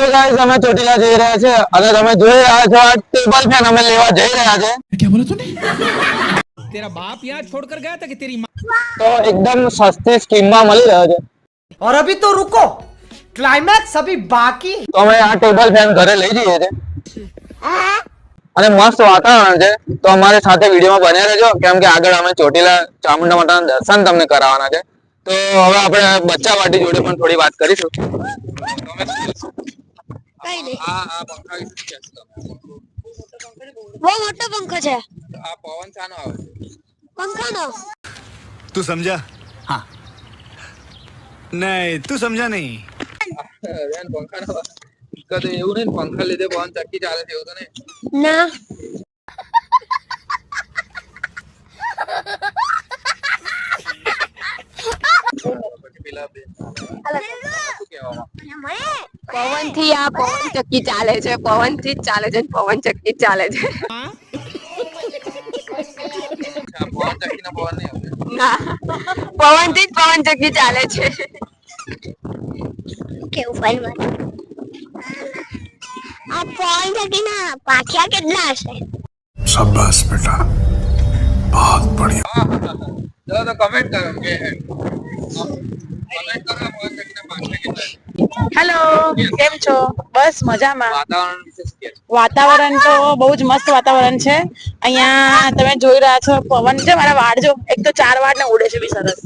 So guys અમે ચોટીલા જઈ રહ્યા છે અને તમે જોઈ રહ્યા છો આ ટેબલ ફેન અમે લેવા જઈ રહ્યા છે। क्या बोला तूने? तेरा बाप यहाँ छोड़कर गया था कि तेरी माँ? તો એકદમ સસ્તી સ્કીમમાં મળી રહ્યો છે। और अभी तो रुको, क्लाइमैक्स अभी बाकी। તો અમે આ ટેબલ ફેન ઘરે લઈ જઈએ છે અને મસ્ત વાતાવરણ છે। તો અમારી સાથે વિડીયોમાં બન્યા રહેજો કેમ કે આગળ અમે ચોટીલા ચામુંડા માતાના દર્શન તમને કરાવવાના છે। તો હવે આપણે બચ્ચા પાર્ટી જોડે પણ થોડી વાત કરીશું। કઈ નહીં આ પંખા વિશે શું કહેશો તમે? બહુ મોટો પંખો છે આ પવન શાનો આવે છે? પંખાનો तू समझा? हाँ नहीं तू समझा नहीं। બેન પંખાનો તો એવું નહીં પંખા લીધે પવન ચક્કી ચાલે છે એવું તો નહીં? ના પેલા બેન શું કહેવામાં? પવન થી આ પવન ચક્કી ચાલે છે, પવન થી જ ચાલે છે, પવન ચક્કી ચાલે છે। પવન ચક્કીનો પવન નહીં આવતો? ના, પવન થી જ પવન ચક્કી ચાલે છે। કેવું ફાઈન આ પવન ચક્કીના પાછા કેટલા હશે? शाबाश बेटा बहुत बढ़िया। ચલો તો કમેન્ટ કરો કે કમેન્ટ કરો પવન ચક્કીના પાંચા કેટલા છે? હેલો, કેમ છો? બસ મજામાં। વાતાવરણ વિશે શું કહેશો? વાતાવરણ તો બહુ જ મસ્ત વાતાવરણ છે। અહીંયા તમે જોઈ રહ્યા છો પવન છે, મારા વાળ જો એક તો 4 વાળ ને ઉડે છે બી સરસ,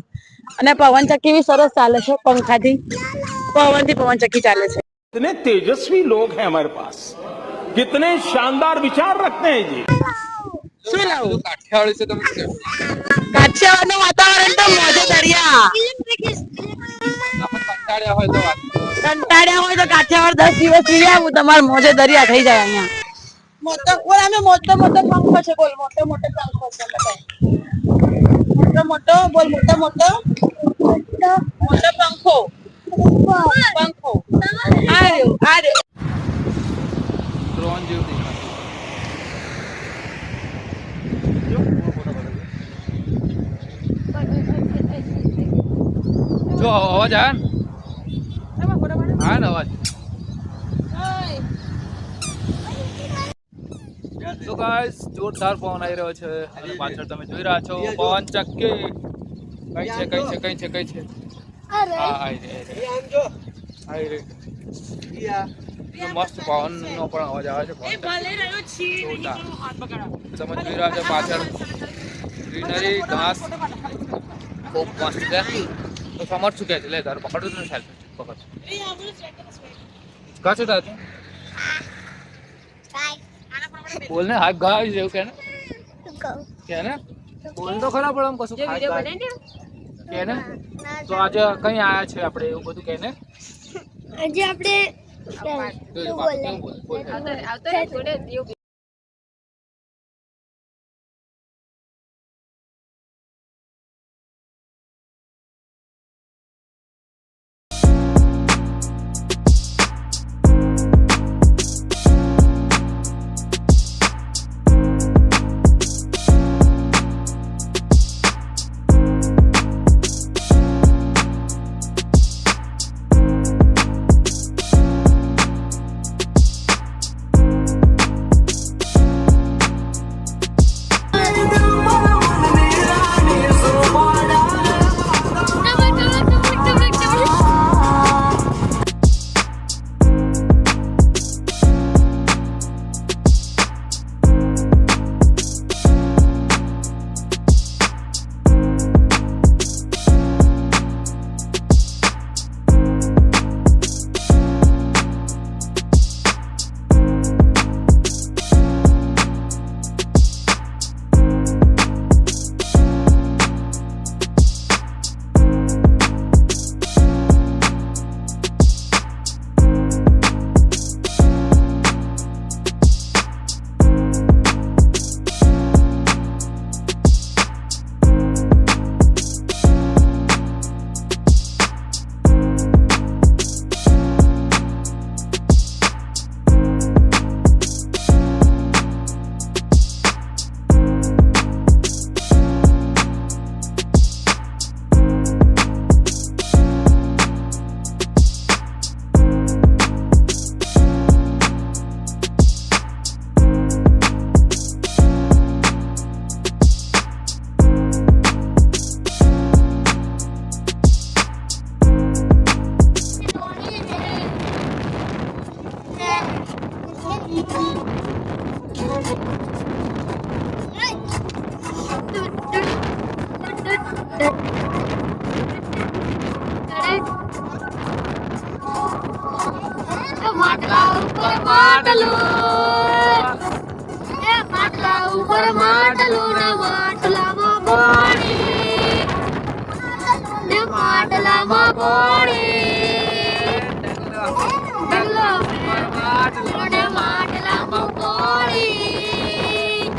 અને પવન ચક્કી બી સરસ ચાલે છે। પંખાથી પવનથી પવન ચક્કી ચાલે છે। कितने तेजस्वी लोग हैं हमारे पास, कितने शानदार विचार रखते हैं जी। શું લાવું? કાઠિયાવાડ વિશે તમે શું કહેશો? કાઠિયાવાડનું વાતાવરણ તો મોજે દરિયા। આપણે કંટાળ્યા હોય તો વાત કરો। કંટાળ્યા હોય તો કાઠિયાવાડ 10 દિવસ ફરી આવું, તમારે મોજે દરિયા થઈ જાય અહીંયા। મોટો બોલ, અમે મોટો મોટો પંખો છે, બોલ મોટો મોટો પંખો છે બતાય। મોટો મોટો બોલ, મોટો મોટો મોટો પંખો પંખો આ રહ્યો ડ્રોન જેવું દેખાય જો અવાજ આવે ને અવાજ। તો ગાઈસ જોરદાર પવન આવી રહ્યો છે અને પાછળ તમે જોઈ રહ્યા છો પવન ચક્કી કઈ છે હા આવી રે મસ્ત પવન નો પણ અવાજ આવે છે। જોરદાર તમે જોઈ રહ્યા છો પાછળ ગ્રીનરી ઘાસ ખૂબ મસ્ત છે। તો સમર શું કહે છે? લે તારું પકડું ને સાહેબ પકડ કા છે તારું બોલ ને હાથ ગાય જેવું કે ને બોલ તો ખરા પણ આમ કશું કે ને તો આજે કઈ આયા છે આપણે એવું બધું કે ને આજે આપણે માટલા ઉપર માટલું એ માટલા ઉપર માટલું ને માટલામાં પાણી ને માટલામાં પાણી ડગલો ને માટલામાં પાણી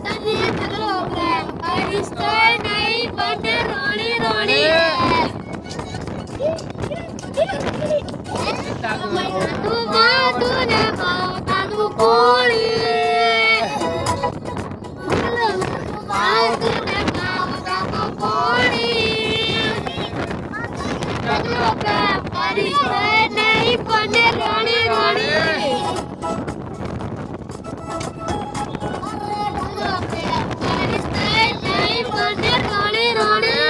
તને ડગલો પ્રેમ કરીશ તો નહીં બને રોણી રોણી તું માતું ને માતાનું કોળી માતું ને માતાનું કોળી ડગલો પ્રેમ કરીશ તો નહીં બને રોણી રોણી ડગલો પ્રેમ કરીશ તો નહીં બને રોણી રોણી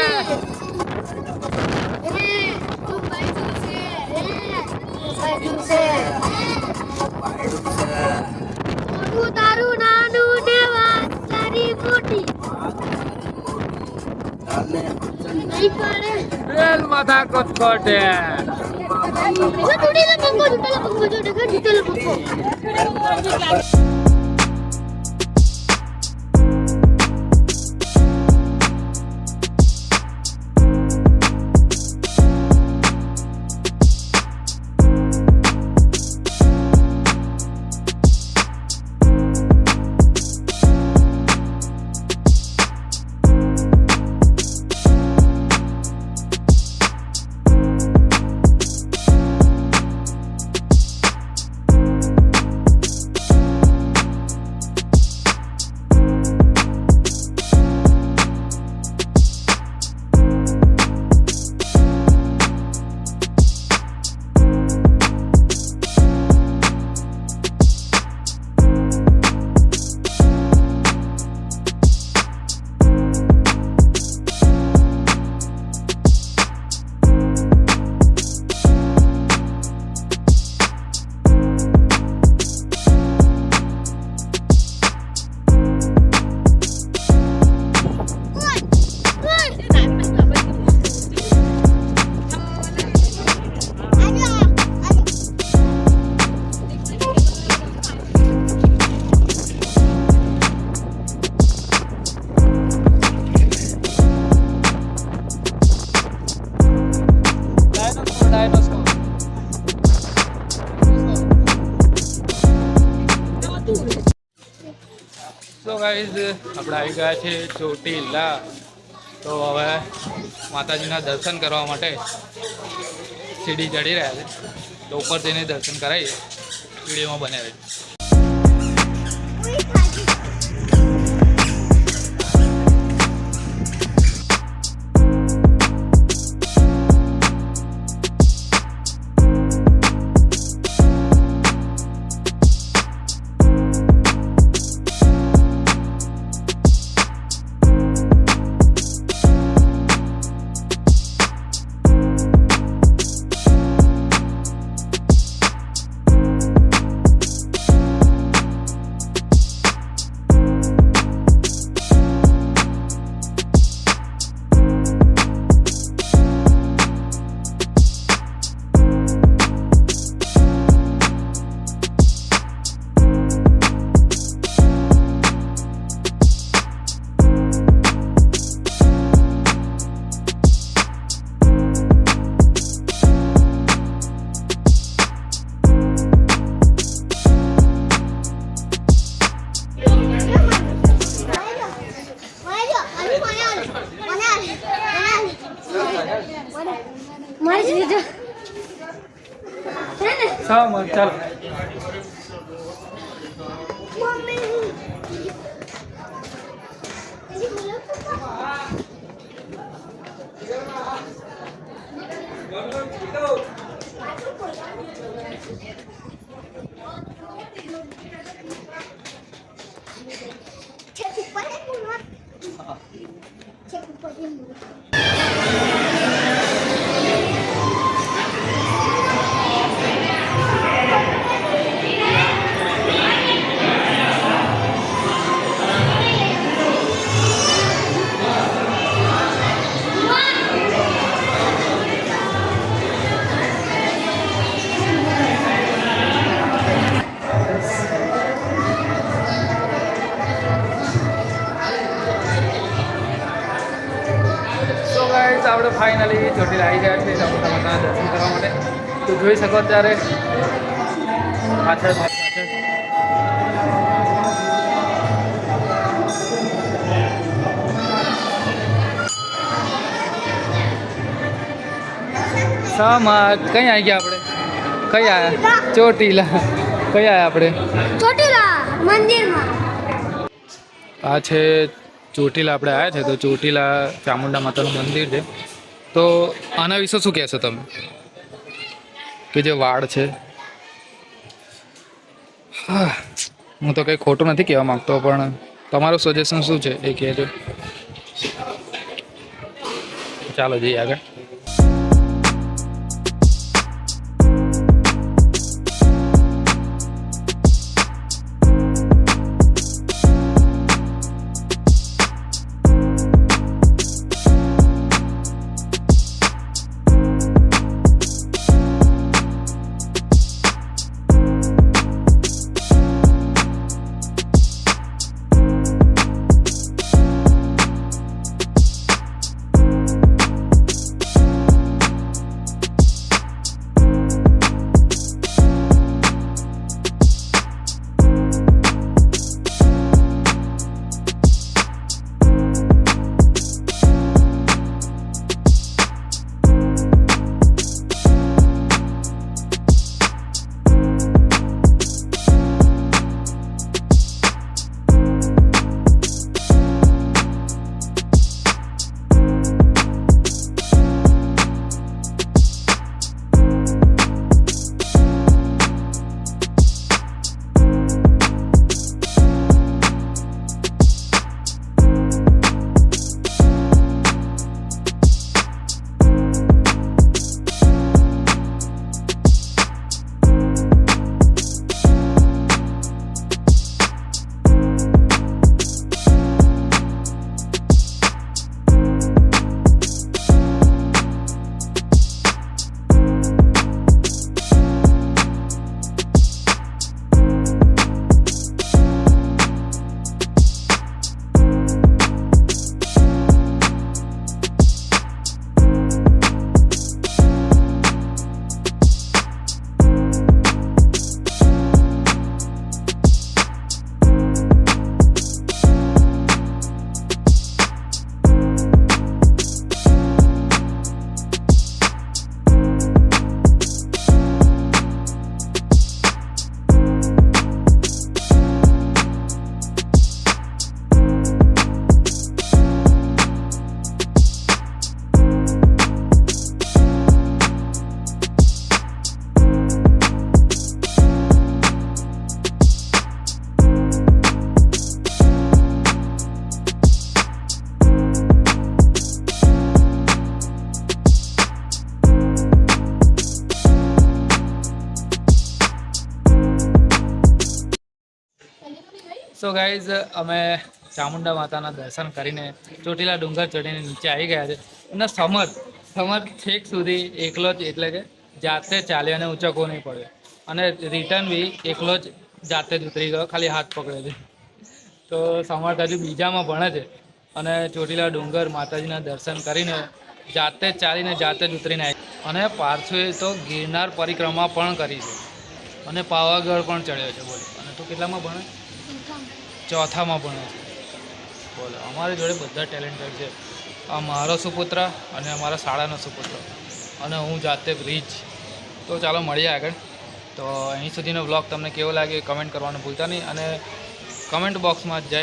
મોટું તારું નાનું ને વાત તારી મોટી નહીં પડે રેલ માથા કોટકોટે જુટેલા પંખો જુટેલા પંખો તો ગાઈઝ આપણે આવી ગયા છે ચોટીલા. તો હવે માતાજીના દર્શન કરવા માટે સીડી ચડી રહ્યા છે. તો ઉપર જઈને દર્શન કરાવીએ. વિડીયોમાં બને રહે. ચાલો ફાઇનલી ચોટીલા આવી ગયા છે ચામુંડા માતાના દર્શન કરવા માટે. તો જોઈ શકો ત્યારે પાછળ સમાજ કઈ આવી ગયા આપણે? કઈ આવ્યા? ચોટીલા. કઈ આવ્યા આપણે? ચોટીલા મંદિરમાં. આ છે ચોટીલા આપણે આવ્યા છે. તો ચોટીલા ચામુંડા માતાનું મંદિર છે. તો આના વિશે શું કહેશો તમે કે જે વાડ છે? હા, હું તો કંઈ ખોટું નથી કહેવા માગતો, પણ તમારું સજેશન શું છે એ કહેજો. ચાલો જઈએ આગળ. સો ગાઈઝ, અમે ચામુંડા માતાના દર્શન કરીને ચોટીલા ડુંગર ચડીને નીચે આવી ગયા છે. અને સમર છેક સુધી એકલો જ, એટલે કે જાતે ચાલ્યો અને ઊંચકો નહીં પડ્યો. અને રિટર્ન બી એકલો જ જાતે જ ઉતરી ગયો, ખાલી હાથ પકડે છે. તો સમર્થ હજુ બીજામાં ભણે છે અને ચોટીલા ડુંગર માતાજીના દર્શન કરીને જાતે જ ચાલીને જાતે જ ઉતરીને આવી. અને પાર્થવે તો ગિરનાર પરિક્રમા પણ કરી છે અને પાવાગઢ પણ ચડ્યો છે. બોલો, અને તું કેટલામાં ભણે? ચોથામાં ભણે છે. બોલો, અમારી જોડે બધા ટેલેન્ટેડ છે. આ મારો સુપુત્ર અને અમારા શાળાનો સુપુત્ર અને હું જાતે બ્રિજ. તો ચાલો મળીએ આગળ. તો અહીં સુધીનો બ્લોગ તમને કેવો લાગે કમેન્ટ કરવાનું ભૂલતા નહીં, અને કમેન્ટ બોક્સમાં જય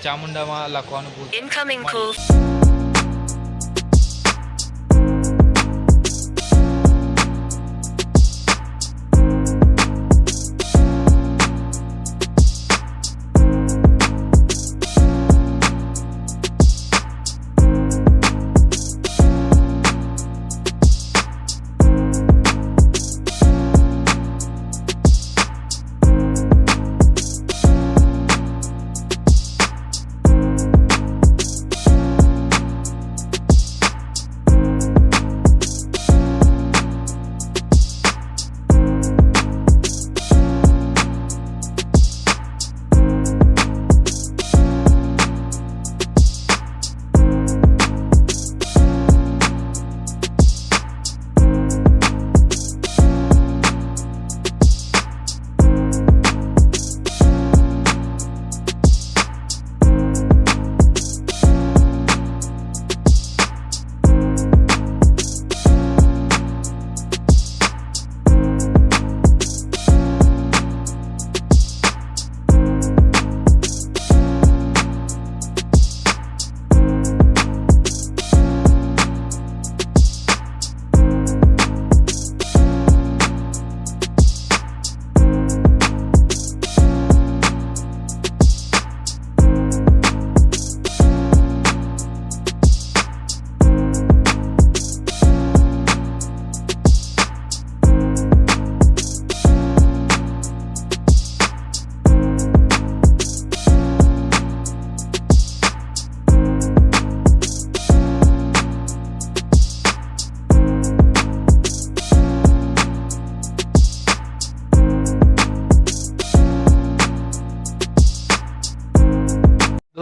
ચામુંડામાં લખવાનું ભૂલતા.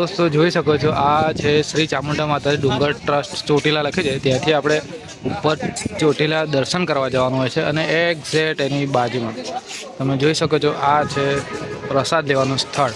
દોસ્તો જોઈ શકો છો, આ છે શ્રી ચામુંડા માતાજી ડુંગર ટ્રસ્ટ ચોટીલા લખી છે. ત્યાંથી આપણે ઉપર ચોટીલા દર્શન કરવા જવાનું હોય છે અને એક્ઝેક્ટ એની બાજુમાં તમે જોઈ શકો છો આ છે પ્રસાદ લેવાનું સ્થળ.